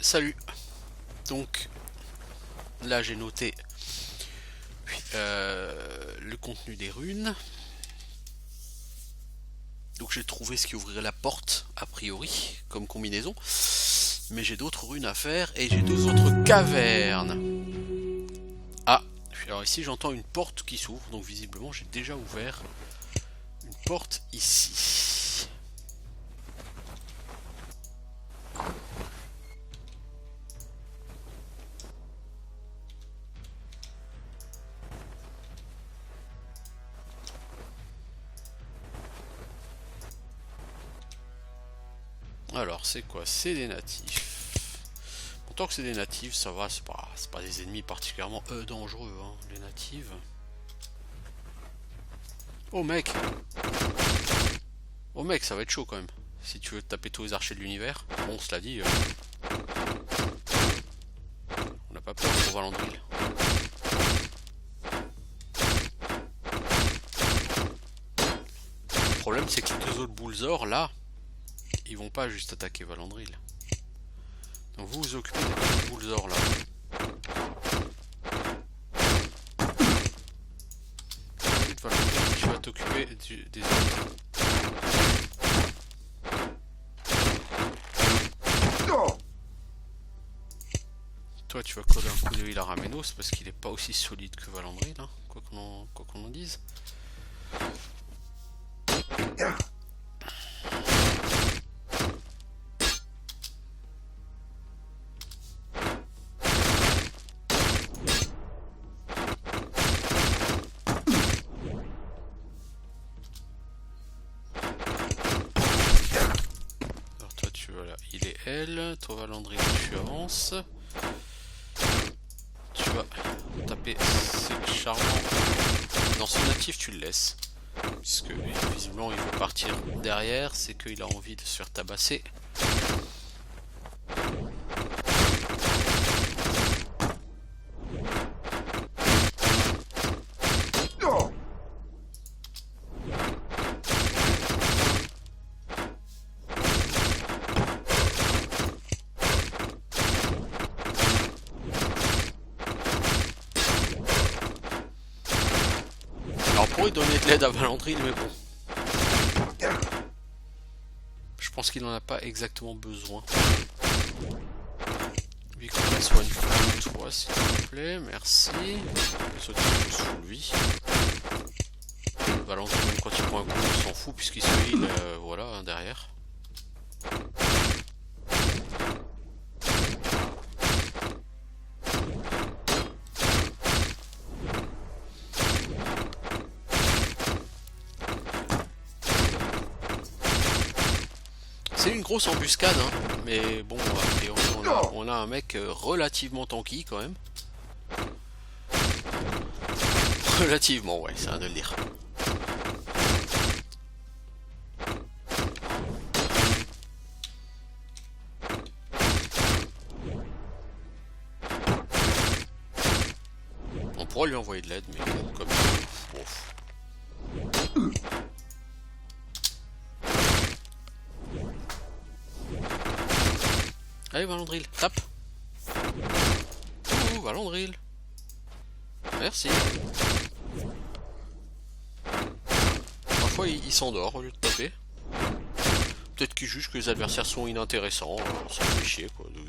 Salut. Donc là j'ai noté le contenu des runes. Donc j'ai trouvé ce qui ouvrirait la porte a priori comme combinaison. Mais j'ai d'autres runes à faire et j'ai deux autres cavernes. Ah, alors ici j'entends une porte qui s'ouvre, donc visiblement j'ai déjà ouvert une porte ici. Alors c'est quoi? C'est des natifs. Tant que c'est des natifs, ça va, c'est pas des ennemis particulièrement dangereux, hein, les natives. Oh mec! Oh mec, ça va être chaud quand même. Si tu veux taper tous les archers de l'univers. Bon, cela dit, on n'a pas peur pour Valandril. Le problème, c'est que les deux autres Boulzor, là, ils vont pas juste attaquer Valandril. Donc vous vous occupez des deux Boulzor, là. Valandril, tu vas t'occuper des autres. Toi, tu vas coller un coup de heal à Ramenos parce qu'il est pas aussi solide que Valandril, hein, quoi qu'on en dise. Alors toi, tu vas là, il est elle. Toi, Valandril, tu avances. Tu vas taper ces charmants. Dans ce natif, tu le laisses. Puisque visiblement, il veut partir derrière. C'est qu'il a envie de se faire tabasser. Alors, on pourrait donner de l'aide à Valandril, mais bon. Je pense qu'il n'en a pas exactement besoin. Lui, qu'on la soigne pour toi, s'il te plaît, merci. Les autres, ils sous lui. Valandril, même quand il prend un coup, il s'en fout, puisqu'il se heal, voilà, hein, derrière. C'est une grosse embuscade, hein, mais bon, on a un mec relativement tanky quand même. Relativement, ouais, c'est un de le dire. On pourrait lui envoyer de l'aide, mais bon, comme ouf. Allez, Valandril, tape. Ouh, Valandril. Merci. Parfois, il s'endort au lieu de taper. Peut-être qu'il juge que les adversaires sont inintéressants. Ça fait chier, quoi. Donc,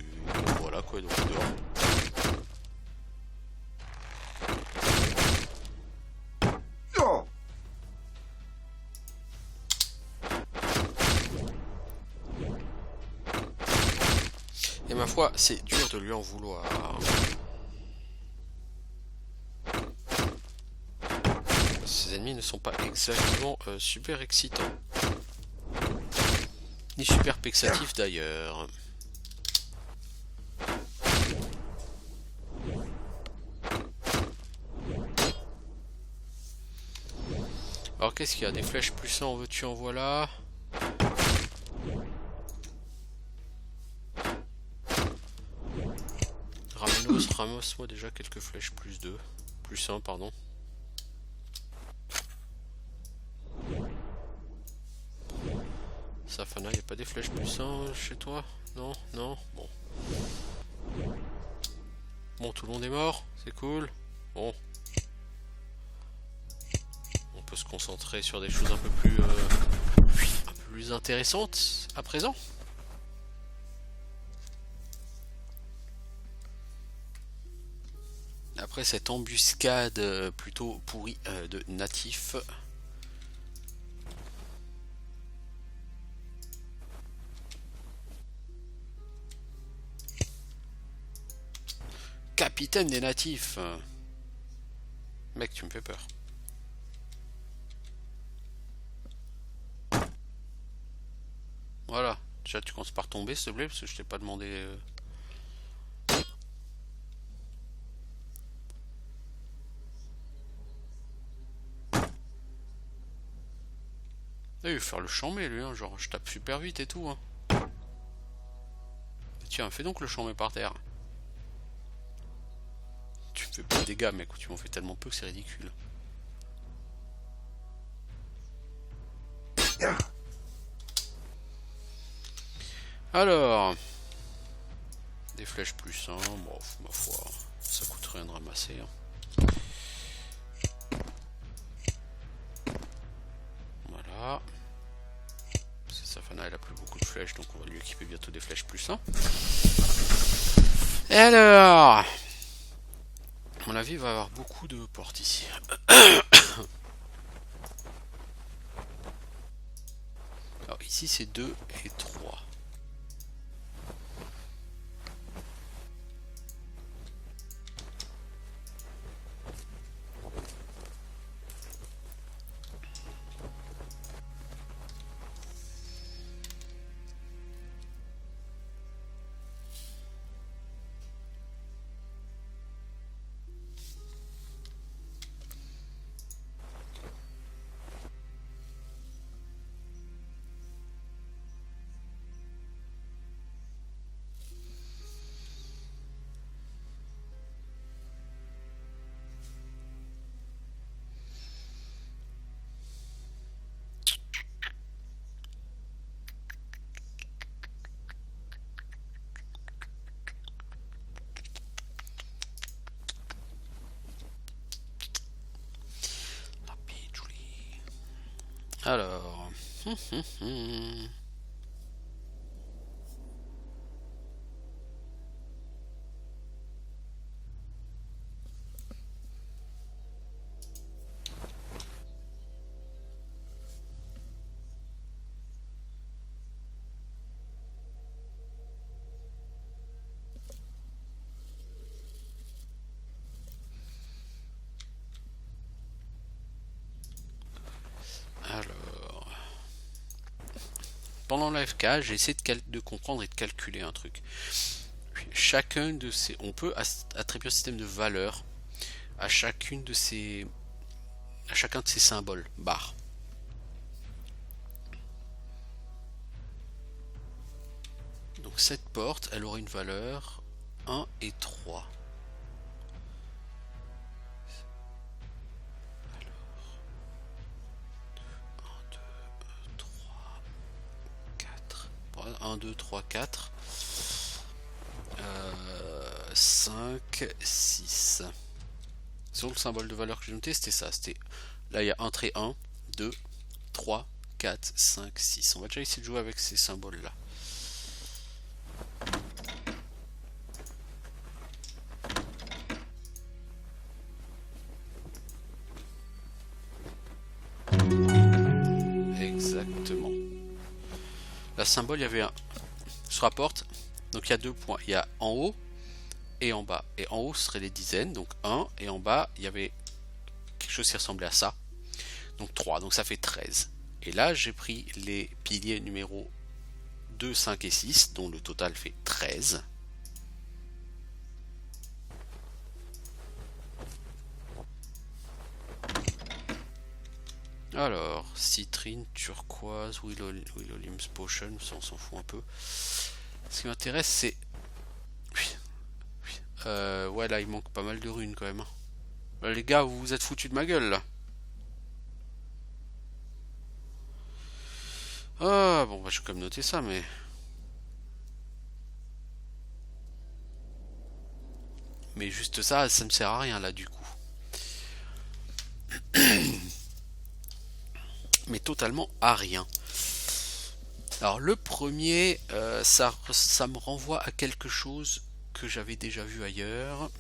voilà, quoi, donc il dort. Et ma foi, c'est dur de lui en vouloir. Ses ennemis ne sont pas exactement super excitants. Ni super pexatifs d'ailleurs. Alors qu'est-ce qu'il y a? Des flèches plus 1 en veux-tu en voilà. Ramos-moi déjà quelques flèches plus 2. Plus 1, pardon. Safana, il n'y a pas des flèches plus 1 chez toi? Non? Non? Bon. Bon, tout le monde est mort, c'est cool. Bon, on peut se concentrer sur des choses un peu plus intéressantes à présent. Après cette embuscade plutôt pourrie de natifs. Capitaine des natifs. Mec, tu me fais peur. Voilà. Déjà, tu commences par tomber, s'il te plaît, parce que je t'ai pas demandé. Il veut faire le chambé, lui, hein. Genre, je tape super vite et tout. Hein. Tiens, fais donc le chambé par terre. Tu me fais pas de dégâts, mec, tu m'en fais tellement peu que c'est ridicule. Alors, des flèches plus, hein. Bon, ma foi, ça coûte rien de ramasser. Hein. Voilà. Parce que Safana, elle a plus beaucoup de flèches, donc on va lui équiper bientôt des flèches plus. Hein. Et alors, à mon avis, il va y avoir beaucoup de portes ici. Alors ici, c'est 2 et 3. Alors. Alors. Pendant l'AFK, j'ai essayé de comprendre et de calculer un truc. Chacun de ces. On peut attribuer un système de valeur à chacune de ces. À chacun de ces symboles, barres. Donc cette porte, elle aura une valeur 1 et 3. Alors, 1, 2, 3, 4. 5, 6. Sur le symbole de valeur que j'ai noté, c'était ça. Là, il y a entrée 1, 2, 3, 4, 5, 6. On va déjà essayer de jouer avec ces symboles-là. Exactement. La symbole, il y avait un. Sur la porte, donc il y a 2 points. Il y a en haut et en bas. Et en haut, ce serait les dizaines, donc 1. Et en bas, il y avait quelque chose qui ressemblait à ça. Donc 3, donc ça fait 13. Et là, j'ai pris les piliers numéro 2, 5 et 6, dont le total fait 13. Alors, citrine, turquoise, willow limbs potion, ça on s'en fout un peu. Ce qui m'intéresse, c'est... ouais, là, il manque pas mal de runes quand même. Là, les gars, vous vous êtes foutus de ma gueule, là. Ah, bon, bah, je vais quand même noter ça, mais... Mais juste ça, ça me sert à rien là du coup. Mais totalement à rien. Alors le premier, ça me renvoie à quelque chose que j'avais déjà vu ailleurs.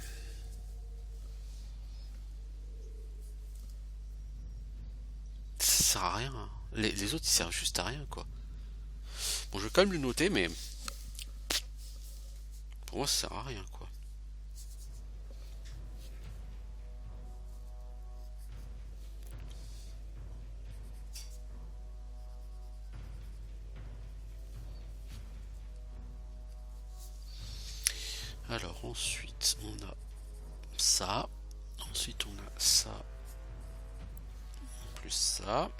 Ça sert à rien, hein. Les autres ils servent juste à rien quoi. Bon, je vais quand même le noter, mais pour moi ça sert à rien quoi. Alors ensuite on a ça, ensuite on a ça, plus ça.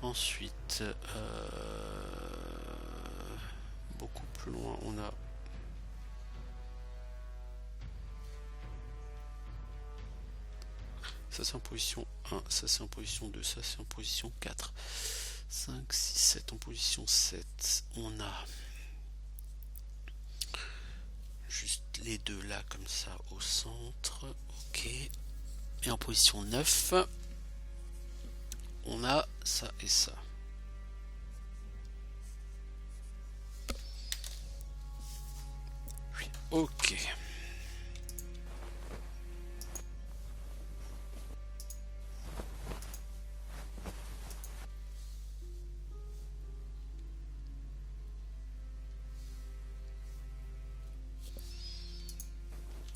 Ensuite, beaucoup plus loin, on a ça c'est en position 1, ça c'est en position 2, ça c'est en position 4. 5, 6, 7 en position 7. On a juste les deux là comme ça au centre. Ok. Et en position 9, on a ça et ça. Ok.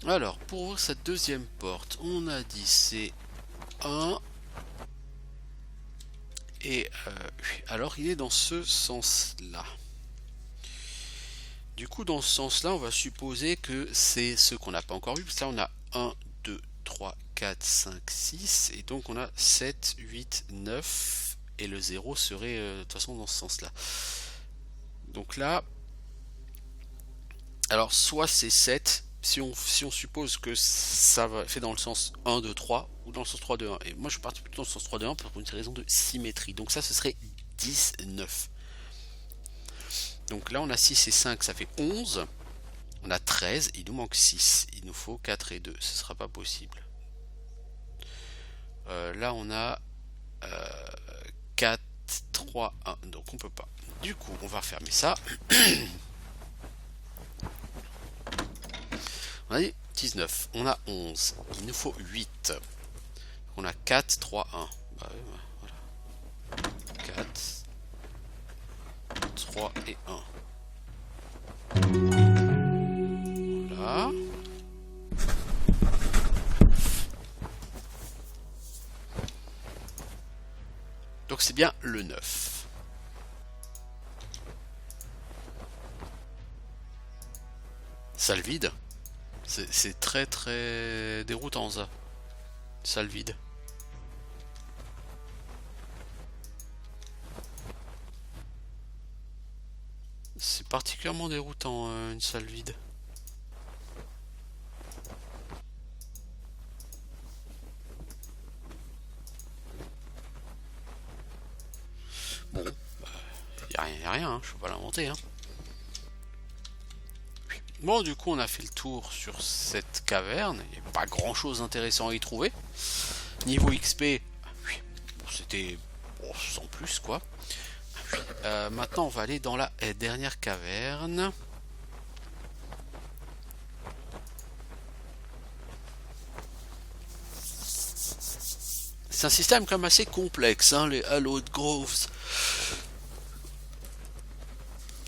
Alors, pour ouvrir cette deuxième porte, on a dit c'est 1. Et alors, il est dans ce sens-là. Du coup, dans ce sens-là, on va supposer que c'est ce qu'on n'a pas encore vu. Parce que là, on a 1, 2, 3, 4, 5, 6. Et donc, on a 7, 8, 9. Et le 0 serait de toute façon dans ce sens-là. Donc là, alors soit c'est 7. Si on suppose que ça va fait dans le sens 1, 2, 3 ou dans le sens 3, 2, 1. Et moi, je suis parti plutôt dans le sens 3, 2, 1 pour une raison de symétrie. Donc ça, ce serait 10, 9. Donc là, on a 6 et 5, ça fait 11. On a 13, il nous manque 6. Il nous faut 4 et 2. Ce ne sera pas possible. Là, on a 4, 3, 1. Donc, on peut pas. Du coup, on va refermer ça. On a dit 19. On a 11. Il nous faut 8. On a 4, 3, 1. Bah, voilà. 4, 3 et 1. Voilà. Donc c'est bien le 9. Salle vide. C'est très très déroutant ça. Salle vide. C'est particulièrement déroutant une salle vide. Bon, y a rien, hein, je peux pas l'inventer. Hein. Bon, du coup, on a fait le tour sur cette caverne. Il n'y a pas grand chose d'intéressant à y trouver. Niveau XP, c'était sans plus quoi. Maintenant, on va aller dans la dernière caverne. C'est un système quand même assez complexe, hein, les Hallowed Groves.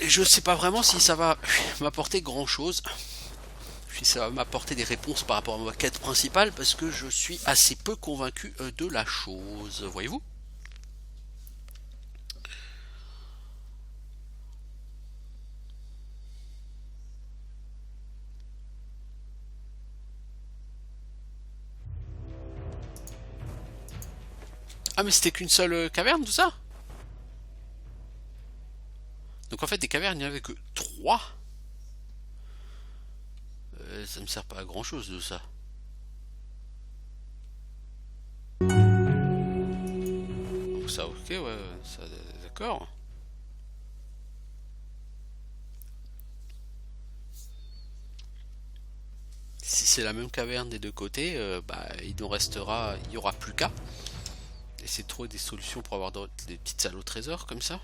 Et je sais pas vraiment si ça va m'apporter grand chose. Si ça va m'apporter des réponses par rapport à ma quête principale, parce que je suis assez peu convaincu de la chose. Voyez-vous ? Ah, mais c'était qu'une seule caverne, tout ça? Donc en fait, des cavernes, il n'y en avait que 3. Ça me sert pas à grand chose de ça. Donc ça, ok, ouais, ça, d'accord. c'est la même caverne des deux côtés, bah, il y aura plus qu'à. Essayer de trouver des solutions pour avoir des petites salles au trésor comme ça.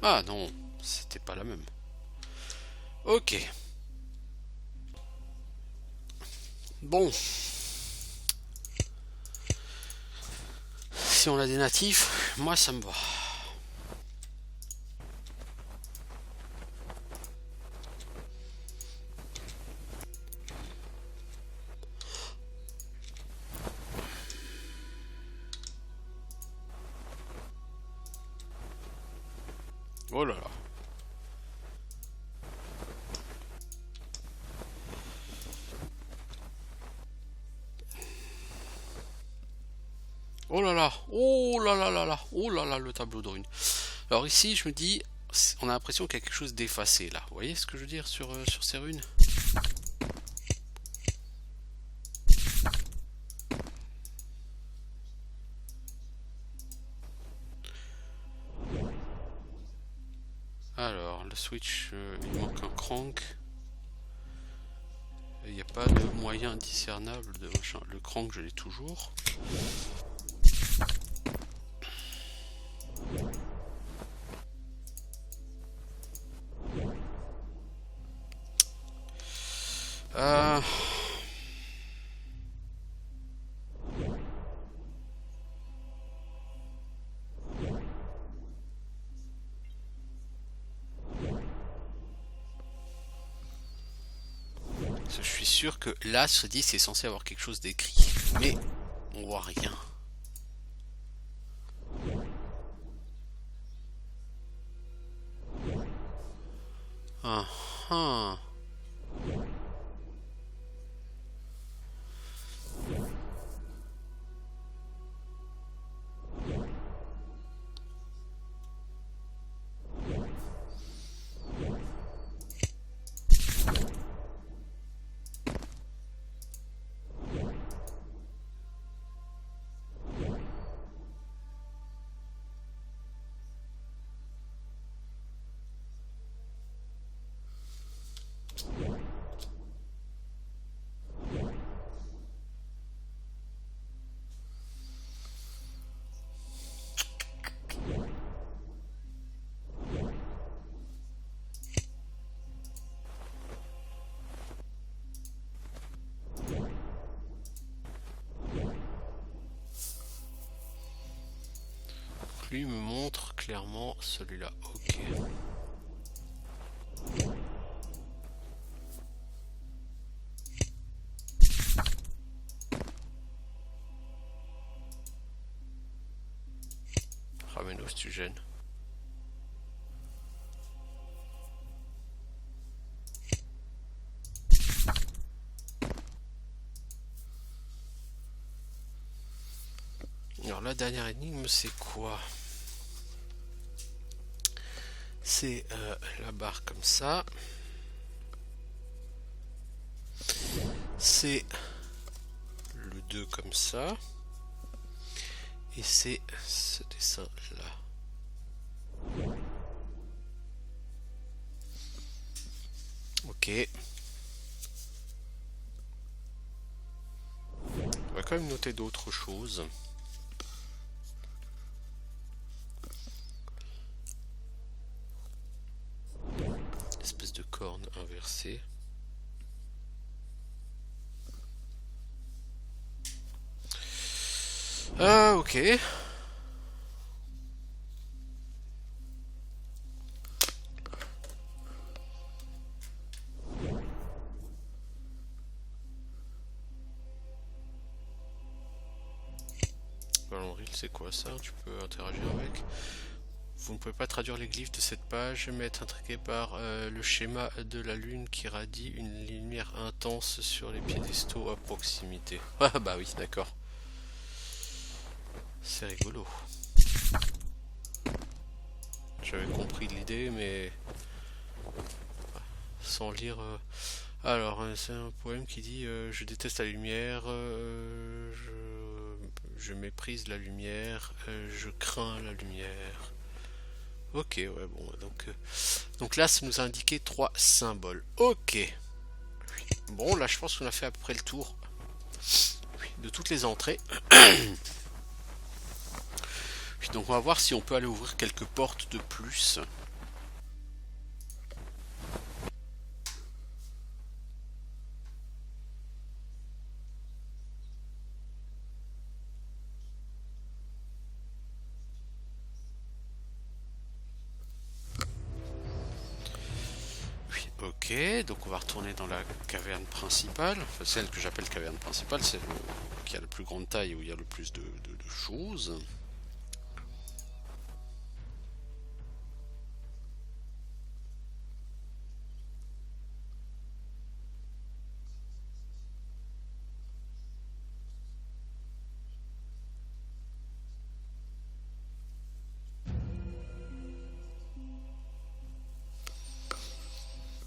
Ah non, c'était pas la même. Ok. Bon. Si on a des natifs, moi ça me va. Oh là là. Oh là là. Oh là là là là. Oh là là, le tableau de runes. Alors ici, je me dis, on a l'impression qu'il y a quelque chose d'effacé là. Vous voyez ce que je veux dire sur ces runes? Alors, le switch, il manque un crank. Il n'y a pas de moyen discernable de machin. Le crank, je l'ai toujours. Euh... Je suis sûr que là, se dit, c'est censé avoir quelque chose d'écrit. Mais on voit rien. Ah, ah. Lui me montre clairement celui-là. Ok. Ramène-nous si tu gênes. Alors la dernière énigme c'est quoi? C'est la barre comme ça. C'est le 2 comme ça. Et c'est ce dessin là. Ok. On va quand même noter d'autres choses. Espèce de corne inversée. Ah, ok. Ballon c'est quoi ça? Tu peux interagir avec. Vous ne pouvez pas traduire les glyphes de cette page, mais être intrigué par le schéma de la lune qui radie une lumière intense sur les piédestaux à proximité. Ah bah oui, d'accord. C'est rigolo. J'avais compris l'idée, mais sans lire. Alors, c'est un poème qui dit je déteste la lumière, je méprise la lumière, je crains la lumière. Ok, ouais, bon, donc là, ça nous a indiqué 3 symboles. Ok. Bon, là, je pense qu'on a fait à peu près le tour de toutes les entrées. Donc, on va voir si on peut aller ouvrir quelques portes de plus. Ok, donc on va retourner dans la caverne principale, enfin celle que j'appelle caverne principale, celle qui a la plus grande taille, où il y a le plus de choses.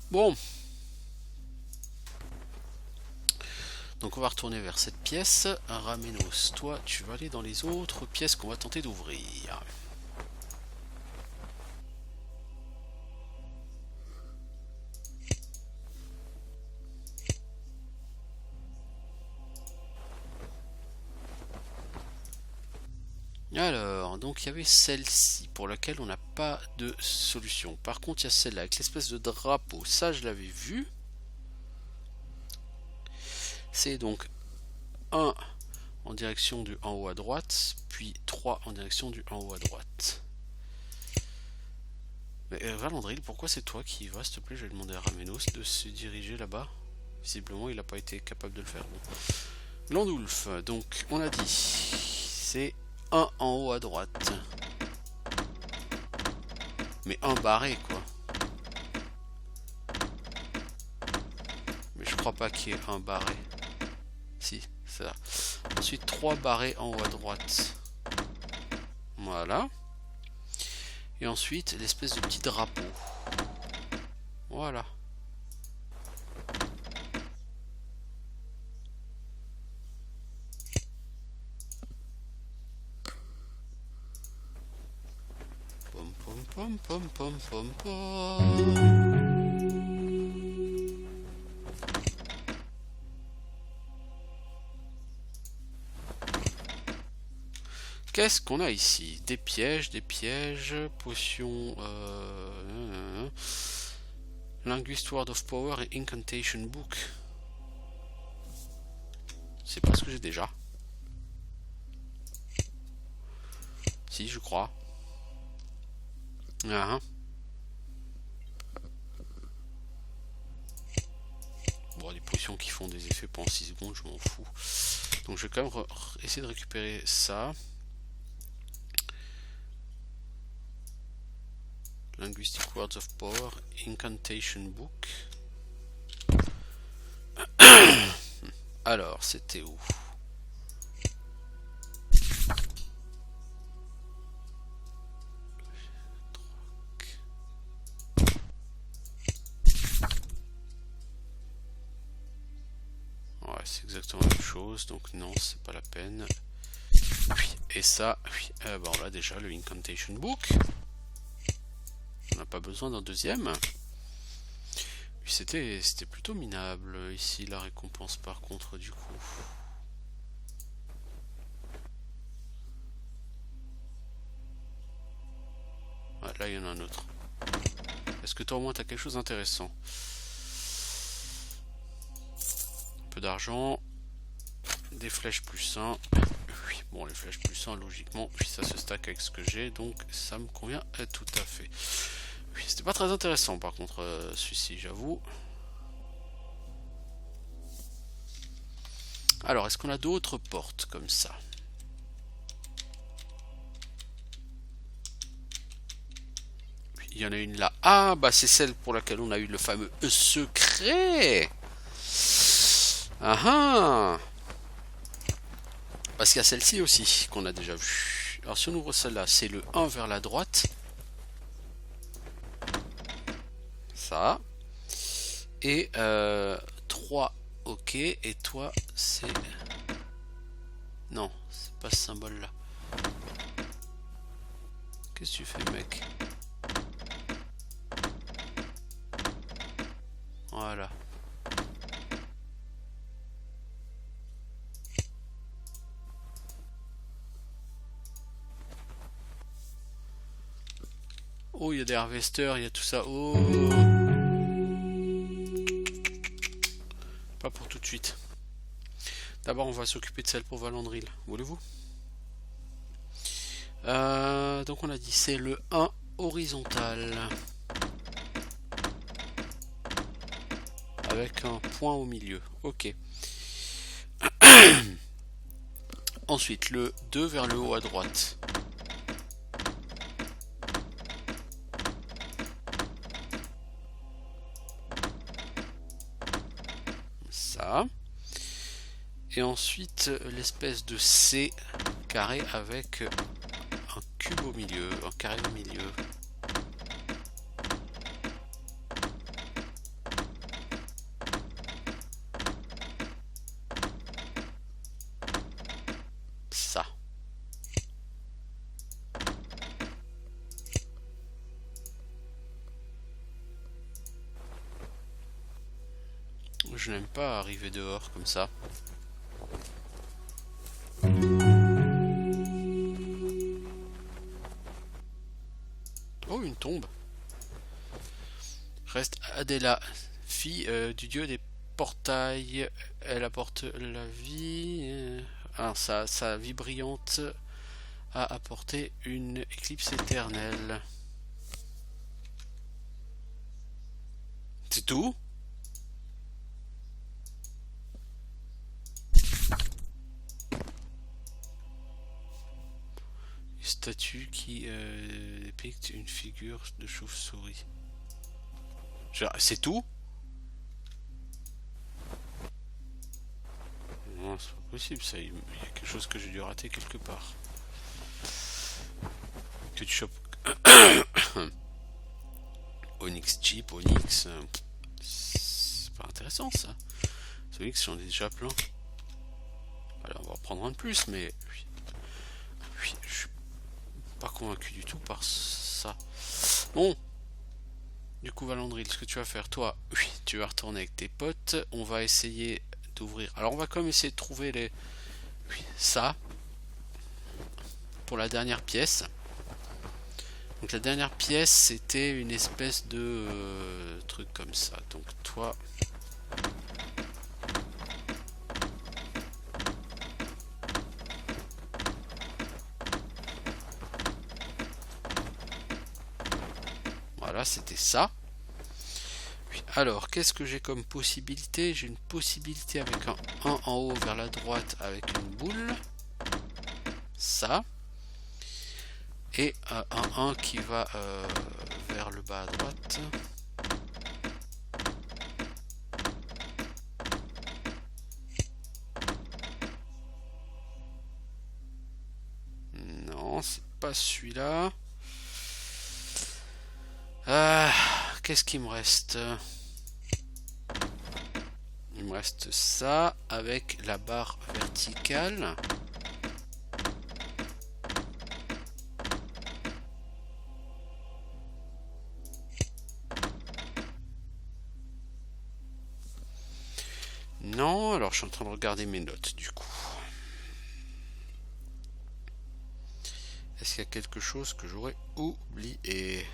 Bon, donc on va retourner vers cette pièce. Ramenos, toi tu vas aller dans les autres pièces qu'on va tenter d'ouvrir. Alors, donc il y avait celle-ci pour laquelle on n'a pas de solution. Par contre, il y a celle-là avec l'espèce de drapeau. Ça, je l'avais vu. C'est donc 1 en direction du en haut à droite, puis 3 en direction du en haut à droite. Mais Valandril, pourquoi c'est toi qui y vas, s'il te plaît? Je vais demander à Ramenos de se diriger là-bas. Visiblement, il n'a pas été capable de le faire. Bon. Glandulf, donc on a dit, c'est 1 en haut à droite. Mais un barré, quoi. Mais je crois pas qu'il y ait un barré. Si, c'est ça. Ensuite, 3 barrés en haut à droite. Voilà. Et ensuite, l'espèce de petit drapeau. Voilà. Pom pom pom pom pom pom pom. Qu'est-ce qu'on a ici? Des pièges, potions... Linguist Word of Power et Incantation Book. C'est pas ce que j'ai déjà. Si, je crois. Ah. Bon, des potions qui font des effets pendant 6 secondes, je m'en fous. Donc je vais quand même essayer de récupérer ça. Linguistic Words of Power, Incantation Book. Alors, c'était où? Ouais, c'est exactement la même chose, donc non, c'est pas la peine. Et ça, oui, bah on l'a déjà, le Incantation Book. On n'a pas besoin d'un deuxième. C'était plutôt minable ici, la récompense par contre, du coup. Ouais, là, il y en a un autre. Est-ce que toi au moins t'as quelque chose d'intéressant? Un peu d'argent. Des flèches plus 1. Oui, bon, les flèches plus 1, logiquement, oui, ça se stack avec ce que j'ai, donc ça me convient tout à fait. Oui, c'était pas très intéressant par contre, celui-ci, j'avoue. Alors, est-ce qu'on a d'autres portes comme ça? Oui, il y en a une là. Ah, bah c'est celle pour laquelle on a eu le fameux secret. Ah ah. Parce qu'il y a celle-ci aussi qu'on a déjà vue. Alors si on ouvre celle-là, c'est le 1 vers la droite. Ça. Et 3, ok. Et toi, c'est... Non, c'est pas ce symbole-là. Qu'est-ce que tu fais, mec? Voilà. Oh, il y a des harvesters, il y a tout ça. Oh, pas pour tout de suite. D'abord, on va s'occuper de celle pour Valandril. Voulez-vous? Donc, on a dit c'est le 1 horizontal. Avec un point au milieu. Ok. Ensuite, le 2 vers le haut à droite. Ça. Et ensuite, l'espèce de C carré avec un cube au milieu, un carré au milieu. Ça. Je n'aime pas arriver dehors comme ça. Oh, une tombe. Reste Adela, fille du dieu des portails. Elle apporte la vie. Alors, sa vie brillante a apporté une éclipse éternelle. C'est tout? Statue qui dépicte une figure de chauve-souris. C'est tout? Non, c'est pas possible ça. Il y a quelque chose que j'ai dû rater quelque part. Que tu chopes. Onyx Chip, Onyx. C'est pas intéressant ça. C'est Onyx, j'en ai déjà plein. Alors on va en prendre un de plus, mais. Oui, je suis pas convaincu du tout par ça. Bon. Du coup, Valandril, ce que tu vas faire, toi, oui, tu vas retourner avec tes potes. On va essayer d'ouvrir. Alors, on va quand même essayer de trouver les. Oui, ça. Pour la dernière pièce. Donc, la dernière pièce, c'était une espèce de truc comme ça. Donc, toi. Voilà, c'était ça. Alors, qu'est-ce que j'ai comme possibilité? J'ai une possibilité avec un 1 en haut vers la droite avec une boule. Ça. Et un 1 qui va vers le bas à droite. Non, c'est pas celui-là. Qu'est-ce qu'il me reste? Il me reste ça avec la barre verticale. Non, alors je suis en train de regarder mes notes du coup. Est-ce qu'il y a quelque chose que j'aurais oublié?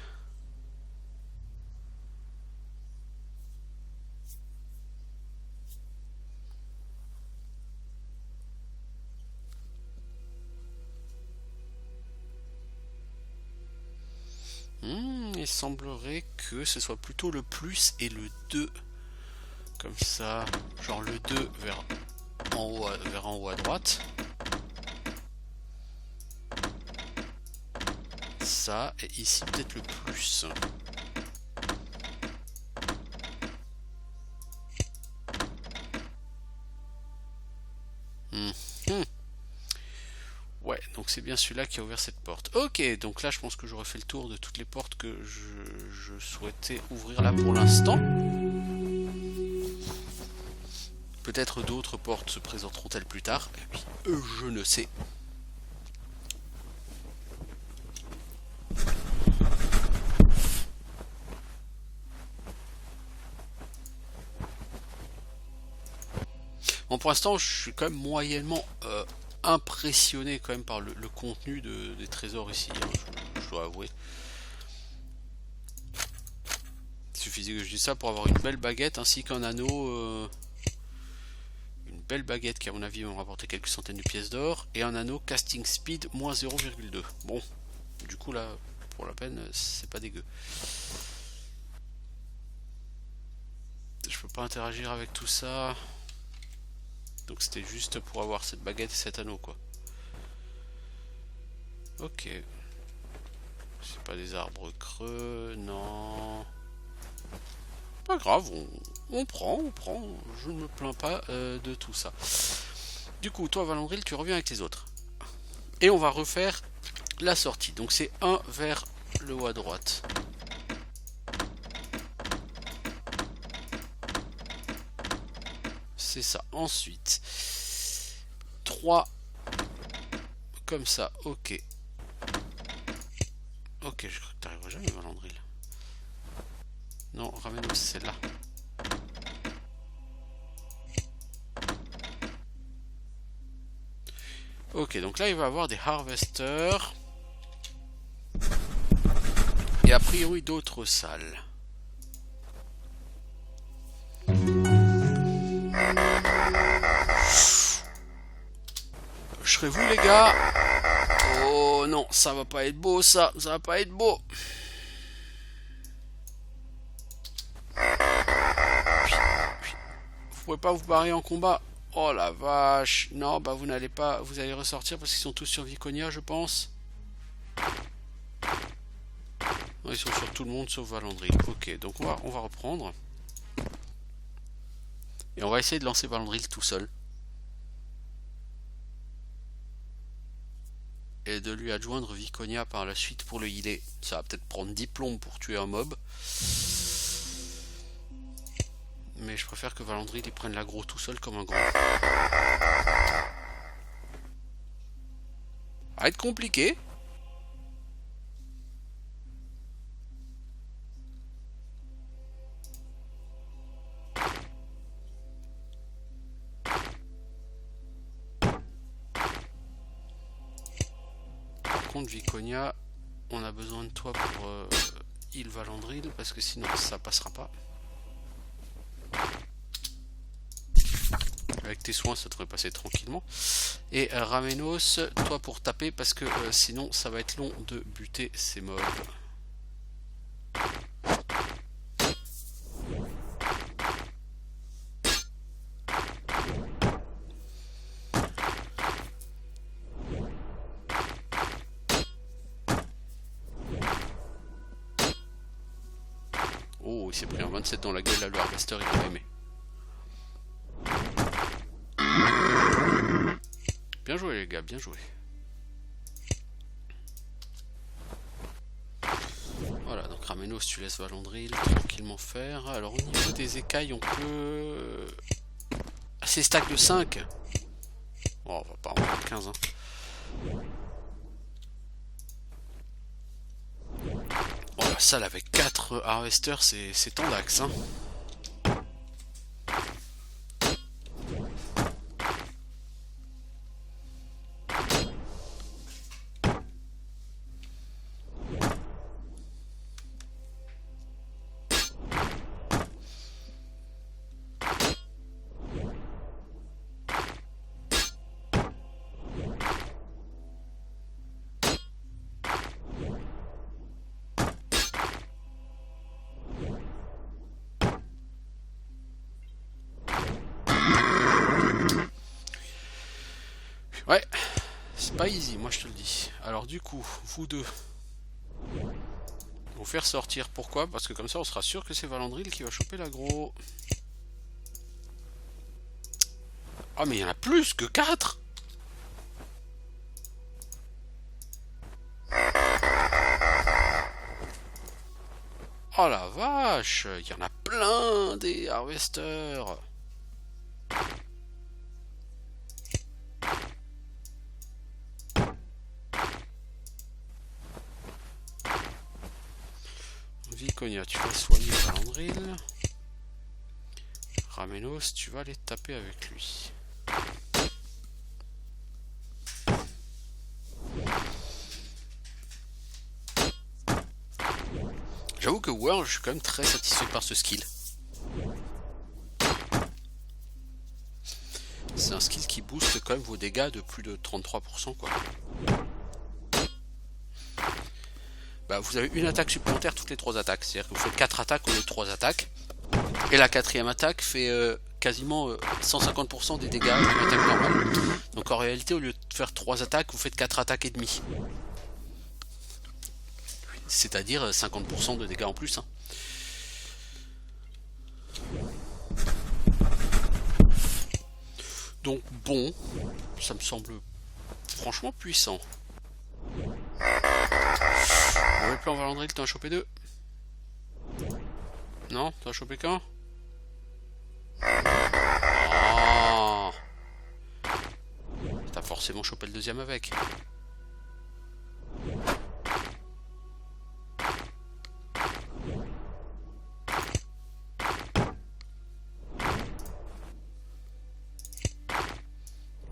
Il semblerait que ce soit plutôt le plus et le 2. Comme ça, genre le 2 vers en haut à droite. Ça, et ici peut-être le plus. Ouais, donc c'est bien celui-là qui a ouvert cette porte. Ok, donc là je pense que j'aurais fait le tour de toutes les portes que je souhaitais ouvrir là pour l'instant. peut-être d'autres portes se présenteront-elles plus tard. Et puis, je ne sais. Bon, pour l'instant, je suis quand même moyennement impressionné quand même par le contenu des trésors ici, hein, je dois avouer. Il suffisait que je dise ça pour avoir une belle baguette ainsi qu'un anneau. Une belle baguette qui à mon avis va me rapporter quelques centaines de pièces d'or. Et un anneau casting speed moins 0,2. Bon, du coup là, pour la peine, c'est pas dégueu. Je peux pas interagir avec tout ça. Donc c'était juste pour avoir cette baguette et cet anneau quoi. Ok. C'est pas des arbres creux, non. Pas grave, on prend. Je ne me plains pas de tout ça. Du coup, toi Valandril, tu reviens avec les autres. Et on va refaire la sortie. Donc c'est un vers le haut à droite. C'est ça. Ensuite, 3 comme ça. Ok. Ok, je crois que t'arriveras jamais, Valandril. Non, ramène-nous celle-là. Ok, donc là, il va y avoir des harvesters. Et a priori, d'autres salles. Vous les gars. Oh non, ça va pas être beau ça va pas être beau. Vous pouvez pas vous barrer en combat. Oh la vache. Non, bah vous n'allez pas, vous allez ressortir parce qu'ils sont tous sur Viconia je pense. Non, ils sont sur tout le monde sauf Valandril. Ok, donc on va reprendre. Et on va essayer de lancer Valandril tout seul. Et de lui adjoindre Viconia par la suite pour le healer. Ça va peut-être prendre 10 plombes pour tuer un mob. Mais je préfère que Valandril il prenne l'aggro tout seul comme un grand. Ça va être compliqué. Contre Viconia, on a besoin de toi pour heal Valandril parce que sinon ça passera pas. Avec tes soins ça devrait passer tranquillement. Et Ramenos, toi pour taper parce que sinon ça va être long de buter ces mobs. Oh, il s'est pris un 27 dans la gueule là, le harvester il a pas aimé. Bien joué les gars, bien joué. Voilà, donc Ramenos, tu laisses Valandril tranquillement faire. Alors au niveau des écailles, on peut... Ah, c'est stack de 5. Oh, on va pas en faire 15 hein. Oh la salle avec 4 harvesters, c'est tendax hein. Ouais, c'est pas easy, moi je te le dis. Alors du coup, vous deux, vous faire sortir. Pourquoi? Parce que comme ça on sera sûr que c'est Valandril qui va choper l'aggro. Ah mais il y en a plus que 4. Oh la vache, il y en a plein des harvesters. Viconia, tu vas soigner Valandril. Ramenos, tu vas aller taper avec lui. J'avoue que Whirl, je suis quand même très satisfait par ce skill. C'est un skill qui booste quand même vos dégâts de plus de 33%, quoi. Bah, vous avez une attaque supplémentaire toutes les 3 attaques. C'est-à-dire que vous faites 4 attaques au lieu de 3 attaques. Et la 4e attaque fait quasiment 150% des dégâts d'une attaque normale. Donc en réalité, au lieu de faire 3 attaques, vous faites 4 attaques et demie. C'est-à-dire 50% de dégâts en plus. Hein. Donc bon, ça me semble franchement puissant. Le plan Valandril, t'en as chopé 2. Non, t'en as chopé qu'un. Oh. T'as forcément chopé le deuxième avec.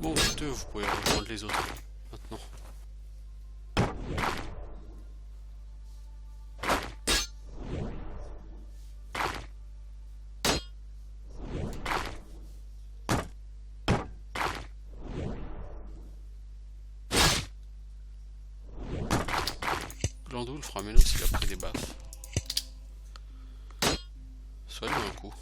Bon, vous pouvez rejoindre les autres maintenant. Glandoul fera Ménos s'il a pris des baffes. Soigne un coup.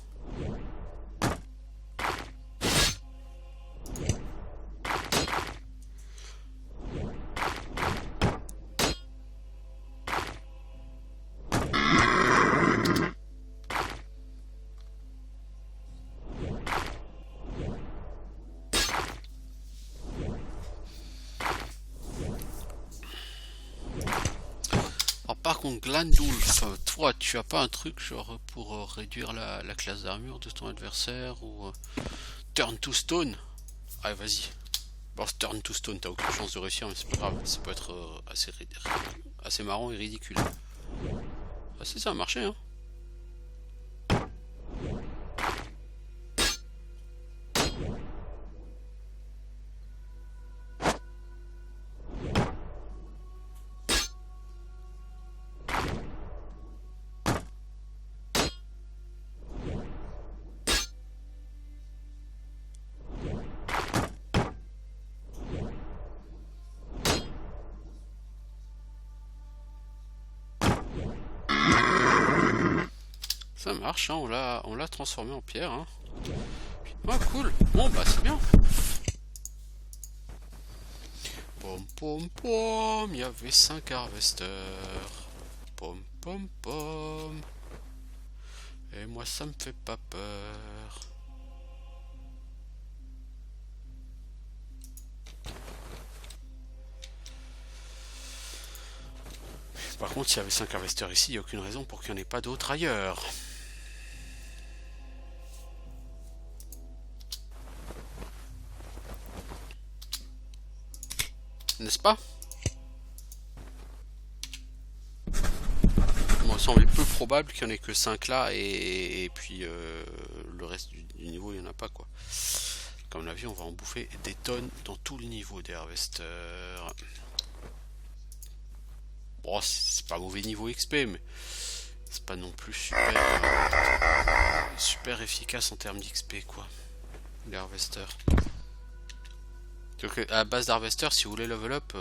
Par contre, Glandulf, toi, tu as pas un truc genre pour réduire la classe d'armure de ton adversaire ou Turn to Stone? Allez, vas-y. Bon, Turn to Stone, t'as aucune chance de réussir, mais c'est pas grave, ça peut être assez marrant et ridicule. Ah, si, ça a marché, hein. Ça marche, hein, on l'a transformé en pierre. Hein. Ah, cool. Bon, bah, c'est bien. Pom pom pom, il y avait 5 harvesters. Pom pom pom. Et moi, ça me fait pas peur. Par contre, s'il y avait 5 harvesters ici, il n'y a aucune raison pour qu'il n'y en ait pas d'autres ailleurs. N'est-ce pas? Il me semble peu probable qu'il n'y en ait que 5 là et puis le reste du niveau il n'y en a pas quoi. Comme on a vu, on va en bouffer des tonnes dans tout le niveau des harvesters. Bon, c'est pas mauvais niveau XP, mais c'est pas non plus super efficace en termes d'XP quoi. Les harvesters. Donc à base d'harvester, si vous voulez level up,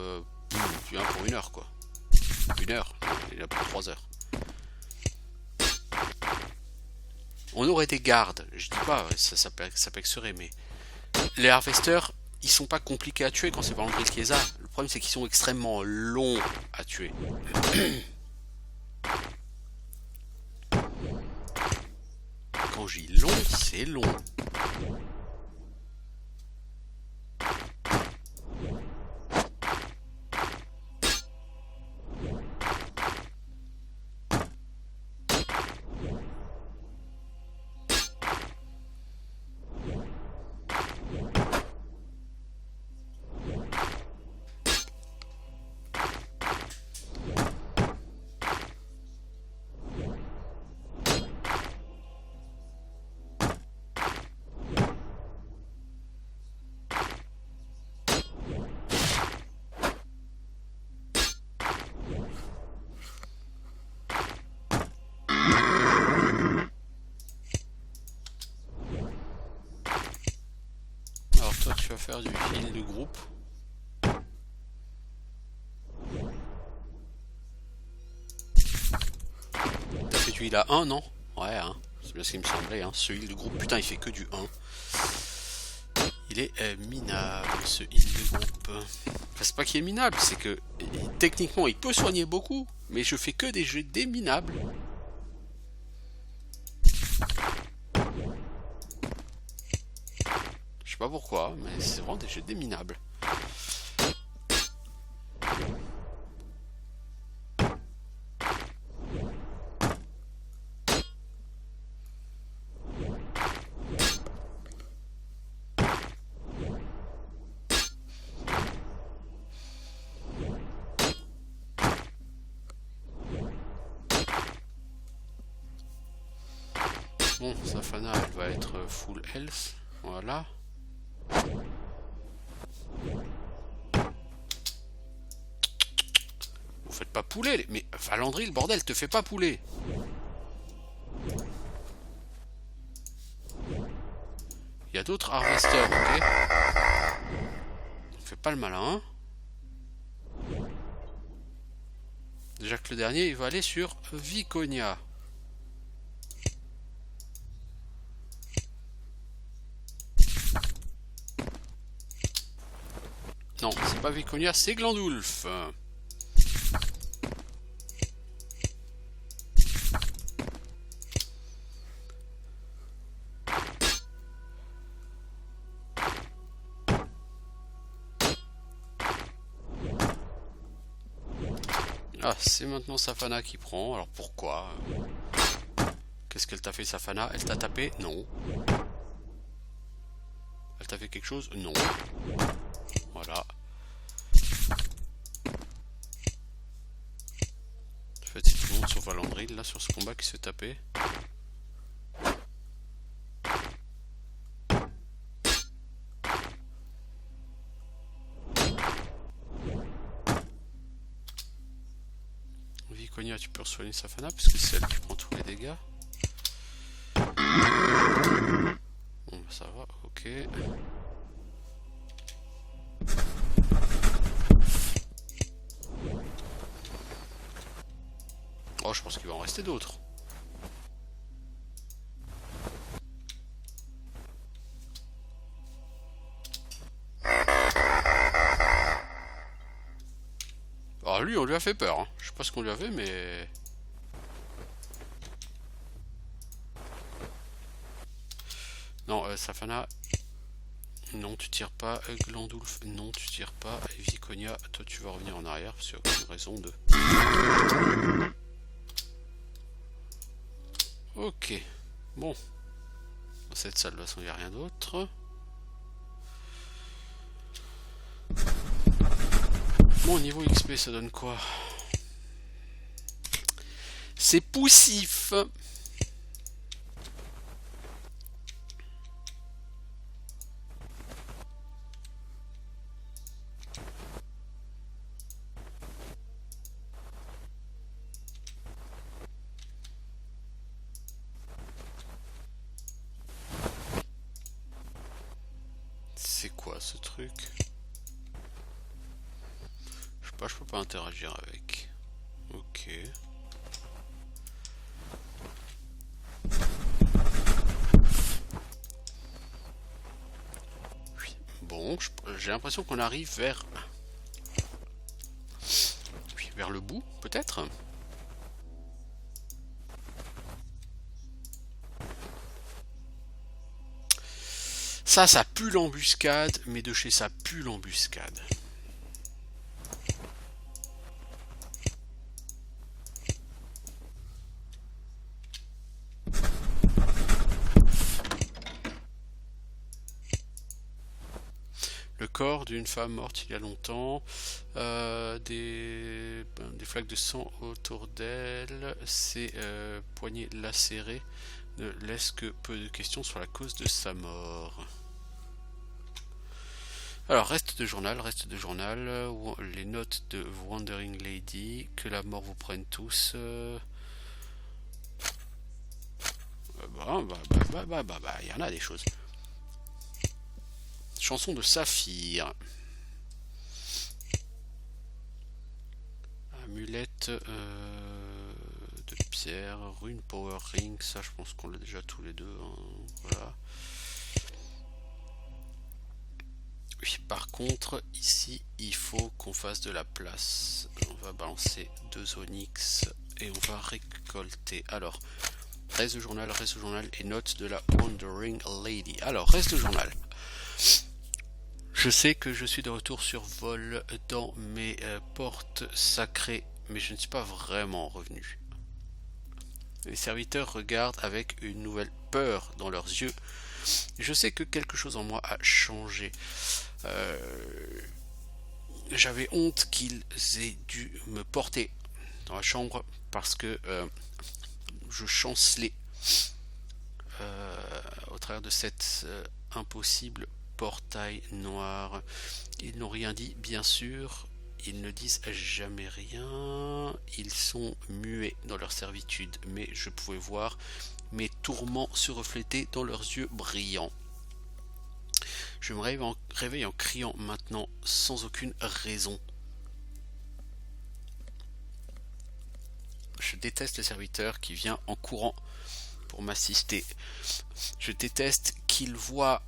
tu viens pour 1 heure quoi. 1 heure, il a pour 3 heures. On aurait des gardes, je dis pas, ça pexerait, mais les harvesters, ils sont pas compliqués à tuer quand c'est Valandril qui les a. Le problème c'est qu'ils sont extrêmement longs à tuer. Quand je dis long, c'est long. Alors toi tu vas faire du heal de groupe. T'as fait du heal à 1 non? Ouais hein, c'est bien ce qui me semblait hein. Ce heal de groupe, putain il fait que du 1. Il est minable ce heal de groupe. Enfin, c'est pas qu'il est minable, c'est que techniquement il peut soigner beaucoup, mais je fais que des jeux déminables. Je sais pas pourquoi, mais c'est vraiment des jeux déminables. Bon, Safana, elle va être full health. Voilà. Vous faites pas poulet, mais Valandry, le bordel, te fait pas poulet. Il y a d'autres harvesters, ok. Fais pas le malin. Déjà que le dernier, il va aller sur Viconia. Non, c'est pas Viconia, c'est Glandulf. Ah, c'est maintenant Safana qui prend. Alors pourquoi? Qu'est-ce qu'elle t'a fait, Safana? Elle t'a tapé? Non. Elle t'a fait quelque chose? Non. Voilà. En fait, c'est tout le monde sauf Valandry là sur ce combat qui se fait taper. Viconia, tu peux soigner Safana puisque c'est elle qui prend tous les dégâts. Bon, bah ça va, ok. Oh, je pense qu'il va en rester d'autres. Alors lui, on lui a fait peur. Hein. Je sais pas ce qu'on lui a fait, mais... Non, Safana... Non, tu tires pas. Glandulf, non, tu tires pas. Et Viconia, toi, tu vas revenir en arrière, parce qu'il n'y a aucune raison de... Ok. Bon. Dans cette salle, de toute façon, il n'y a rien d'autre. Bon, niveau XP, ça donne quoi? C'est poussif. C'est quoi ce truc? Je sais pas, je peux pas interagir avec. Ok. Bon, j'ai l'impression qu'on arrive vers... Oui, vers le bout, peut-être. Ça pue l'embuscade, mais de chez ça pue l'embuscade. Le corps d'une femme morte il y a longtemps, des flaques de sang autour d'elle, ses poignets lacérés ne laissent que peu de questions sur la cause de sa mort. Alors, reste de journal, les notes de Wandering Lady, que la mort vous prenne tous. Il y en a des choses. Chanson de Saphir. Amulette de pierre, rune power ring, ça je pense qu'on l'a déjà tous les deux. Hein. Voilà. Oui, par contre, ici, il faut qu'on fasse de la place. On va balancer 2 onyx et on va récolter. Alors, reste de journal et notes de la Wandering Lady. Alors, reste de journal. Je sais que je suis de retour sur vol dans mes portes sacrées, mais je ne suis pas vraiment revenu. Les serviteurs regardent avec une nouvelle peur dans leurs yeux. Je sais que quelque chose en moi a changé. J'avais honte qu'ils aient dû me porter dans la chambre parce que je chancelais au travers de cette impossible portail noir. Ils n'ont rien dit, bien sûr. Ils ne disent jamais rien. Ils sont muets dans leur servitude, mais je pouvais voir mes tourments se refléter dans leurs yeux brillants. Je me réveille en criant maintenant, sans aucune raison. Je déteste le serviteur qui vient en courant pour m'assister. Je déteste qu'il voit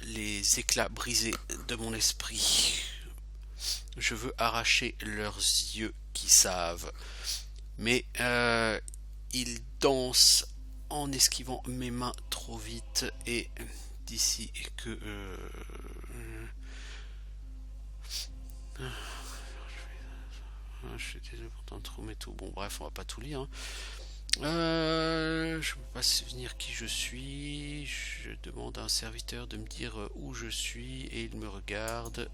les éclats brisés de mon esprit. Je veux arracher leurs yeux qui savent. Mais ils dansent en esquivant mes mains trop vite et d'ici que je suis désolé pour trop mais tout. Bon bref, on va pas tout lire. Hein. Je ne peux pas souvenir qui je suis. Je demande à un serviteur de me dire où je suis et il me regarde.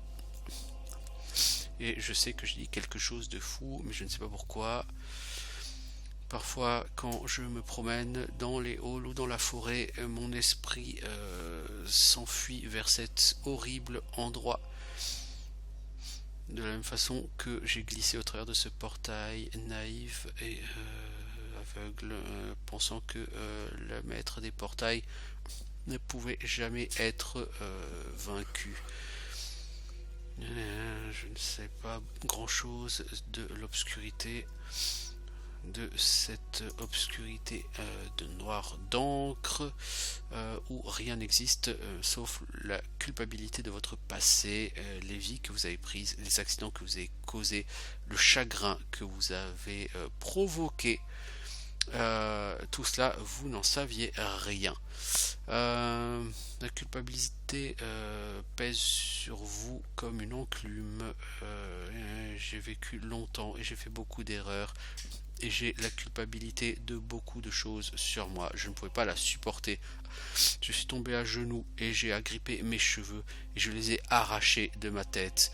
Et je sais que je dis quelque chose de fou, mais je ne sais pas pourquoi. Parfois, quand je me promène dans les halls ou dans la forêt, mon esprit s'enfuit vers cet horrible endroit. De la même façon que j'ai glissé au travers de ce portail naïf et aveugle, pensant que le maître des portails ne pouvait jamais être vaincu. Je ne sais pas grand-chose de l'obscurité, de cette obscurité de noir d'encre où rien n'existe sauf la culpabilité de votre passé, les vies que vous avez prises, les accidents que vous avez causés, le chagrin que vous avez provoqué. Tout cela, vous n'en saviez rien. La culpabilité pèse sur vous comme une enclume. J'ai vécu longtemps et j'ai fait beaucoup d'erreurs. Et j'ai la culpabilité de beaucoup de choses sur moi. Je ne pouvais pas la supporter. Je suis tombé à genoux et j'ai agrippé mes cheveux et je les ai arrachés de ma tête.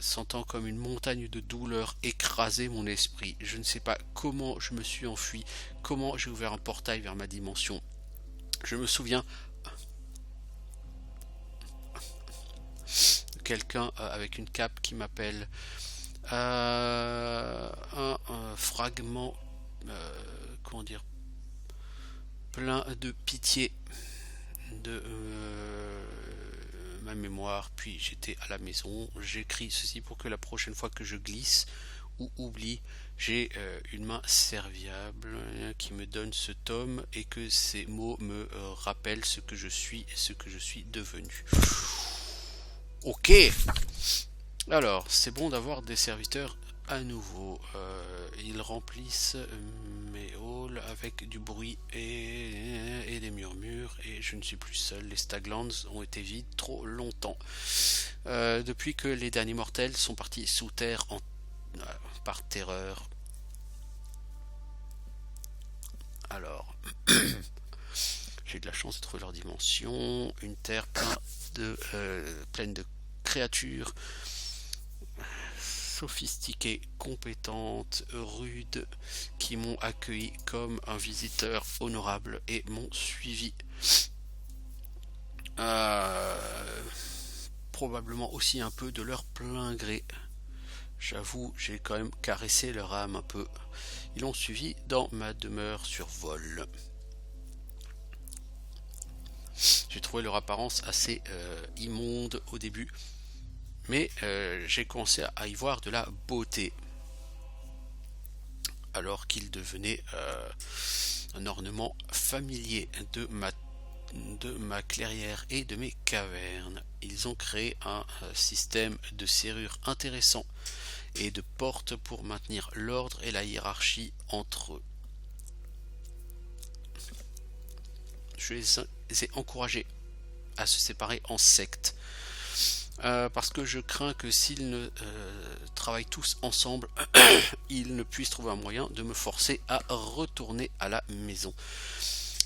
Sentant comme une montagne de douleur écraser mon esprit. Je ne sais pas comment je me suis enfui, comment j'ai ouvert un portail vers ma dimension. Je me souviens de quelqu'un avec une cape qui m'appelle. Un fragment, comment dire, plein de pitié de ma mémoire. Puis j'étais à la maison, j'écris ceci pour que la prochaine fois que je glisse ou oublie, j'ai une main serviable qui me donne ce tome et que ces mots me rappellent ce que je suis et ce que je suis devenu. Ok. Alors, c'est bon d'avoir des serviteurs à nouveau. Ils remplissent mes halls avec du bruit et des murmures, et je ne suis plus seul. Les Staglands ont été vides trop longtemps. Depuis que les derniers mortels sont partis sous terre par terreur. Alors, j'ai de la chance de trouver leur dimension. Une terre pleine de créatures sophistiquées, compétentes, rudes, qui m'ont accueilli comme un visiteur honorable et m'ont suivi. Probablement aussi un peu de leur plein gré. J'avoue, j'ai quand même caressé leur âme un peu. Ils l'ont suivi dans ma demeure sur vol. J'ai trouvé leur apparence assez immonde au début, mais j'ai commencé à y voir de la beauté, alors qu'ils devenaient un ornement familier de ma clairière et de mes cavernes. Ils ont créé un système de serrures intéressant et de portes pour maintenir l'ordre et la hiérarchie entre eux. Je les ai encouragés à se séparer en sectes, parce que je crains que s'ils ne travaillent tous ensemble, ils ne puissent trouver un moyen de me forcer à retourner à la maison.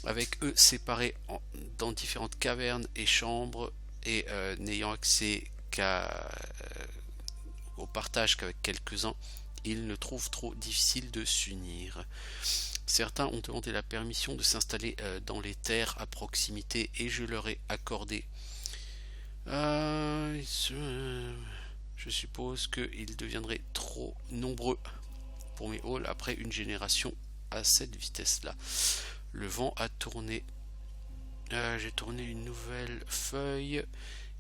Avec eux séparés dans différentes cavernes et chambres, et n'ayant accès au partage qu'avec quelques-uns, ils ne trouvent trop difficile de s'unir. Certains ont demandé la permission de s'installer dans les terres à proximité et je leur ai accordé. Je suppose qu'ils deviendraient trop nombreux pour mes halls après une génération à cette vitesse-là. Le vent a tourné. J'ai tourné une nouvelle feuille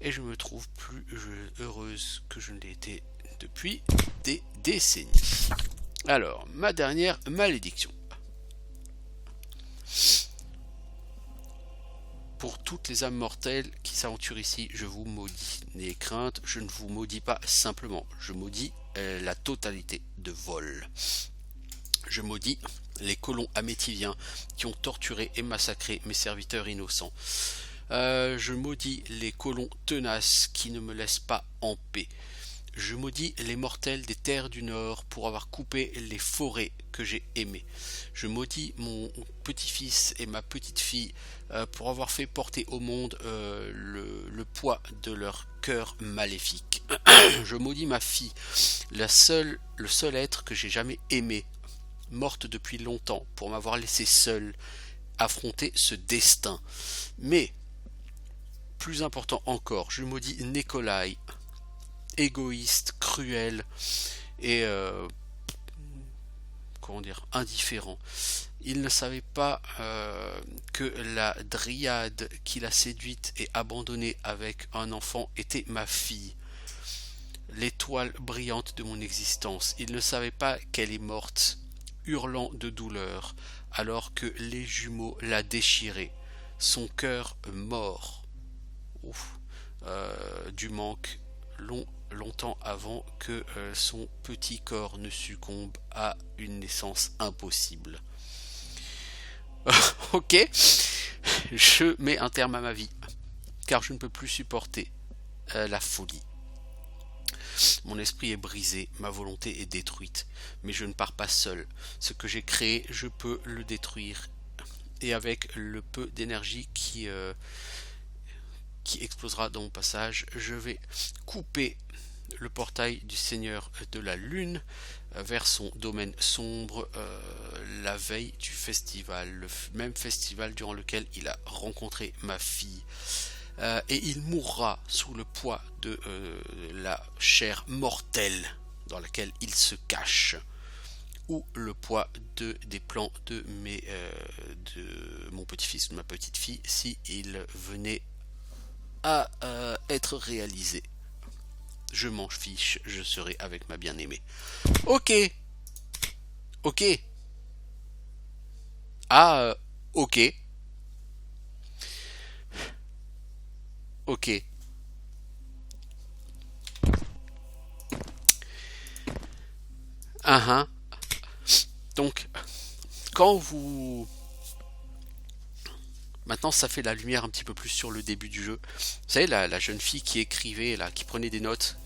et je me trouve plus heureuse que je ne l'ai été depuis des décennies. Alors, ma dernière malédiction. Pour toutes les âmes mortelles qui s'aventurent ici, je vous maudis. N'ayez crainte, je ne vous maudis pas simplement. Je maudis la totalité de vol. Je maudis les colons amétiviens qui ont torturé et massacré mes serviteurs innocents. Je maudis les colons tenaces qui ne me laissent pas en paix. Je maudis les mortels des terres du Nord pour avoir coupé les forêts que j'ai aimées. Je maudis mon petit-fils et ma petite-fille pour avoir fait porter au monde le poids de leur cœur maléfique. Je maudis ma fille, le seul être que j'ai jamais aimé, morte depuis longtemps, pour m'avoir laissé seule affronter ce destin. Mais, plus important encore, je maudis Nikolai, égoïste, cruel et indifférent. Il ne savait pas que la dryade qu'il a séduite et abandonnée avec un enfant était ma fille, l'étoile brillante de mon existence. Il ne savait pas qu'elle est morte, hurlant de douleur, alors que les jumeaux la déchiraient, son cœur mort. Du manque longtemps avant que son petit corps ne succombe à une naissance impossible. Ok, je mets un terme à ma vie, car je ne peux plus supporter la folie. Mon esprit est brisé, ma volonté est détruite, mais je ne pars pas seul. Ce que j'ai créé, je peux le détruire, et avec le peu d'énergie qui explosera dans mon passage, je vais couper le portail du Seigneur de la Lune vers son domaine sombre la veille du festival, le même festival durant lequel il a rencontré ma fille. Et il mourra sous le poids de la chair mortelle dans laquelle il se cache, ou le poids des plans de mon petit-fils ou de ma petite-fille si il venait à être réalisé. Je m'en fiche, je serai avec ma bien-aimée. Ok. Ok. Donc, quand vous... Maintenant, ça fait la lumière un petit peu plus sur le début du jeu. Vous savez, la jeune fille qui écrivait, là, qui prenait des notes,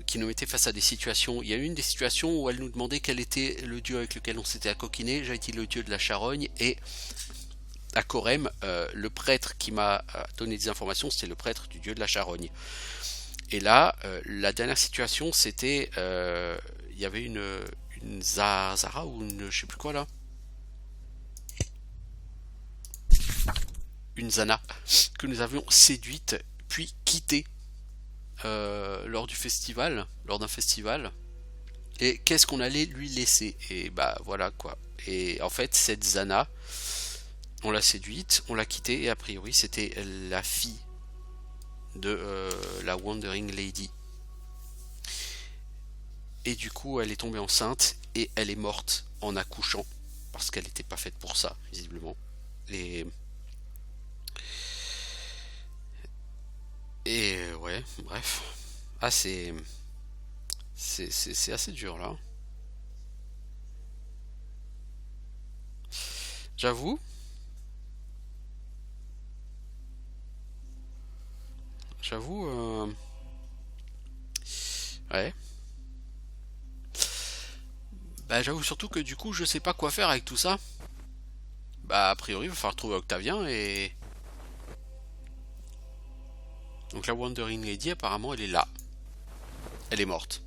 qui nous mettait face à des situations. Il y a eu une des situations où elle nous demandait quel était le dieu avec lequel on s'était accoquiné. J'ai dit le dieu de la charogne. Et à Corem, le prêtre qui m'a donné des informations, c'était le prêtre du dieu de la charogne. Et là, la dernière situation, c'était... il y avait une Zara ou une... je sais plus quoi, là. Une Zana que nous avions séduite puis quittée lors du festival, lors d'un festival. Et qu'est-ce qu'on allait lui laisser? Et bah voilà quoi. Et en fait, cette Zana, on l'a séduite, on l'a quittée, et a priori, c'était la fille de la Wandering Lady. Et du coup, elle est tombée enceinte et elle est morte en accouchant parce qu'elle n'était pas faite pour ça, visiblement. Et ouais, bref. Ah, c'est assez dur là. J'avoue, j'avoue, ouais. Bah j'avoue surtout que du coup, je sais pas quoi faire avec tout ça. Bah a priori, il va falloir trouver Octavien et donc la Wandering Lady, apparemment, elle est là. Elle est morte.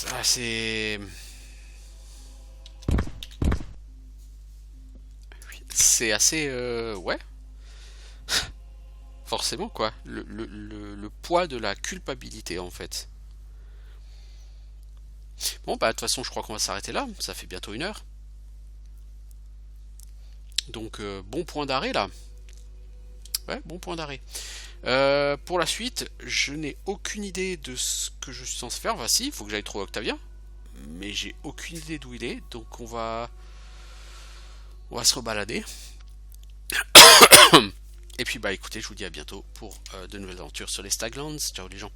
Ah, c'est assez ouais, forcément quoi. Le poids de la culpabilité en fait. Bon bah de toute façon, je crois qu'on va s'arrêter là. Ça fait bientôt 1 heure. Donc bon point d'arrêt là. Ouais, bon point d'arrêt. Pour la suite, je n'ai aucune idée de ce que je suis censé faire. Enfin, si, il faut que j'aille trouver Octavien. Mais j'ai aucune idée d'où il est. Donc on va se rebalader. Et puis bah écoutez, je vous dis à bientôt pour de nouvelles aventures sur les Staglands. Ciao les gens.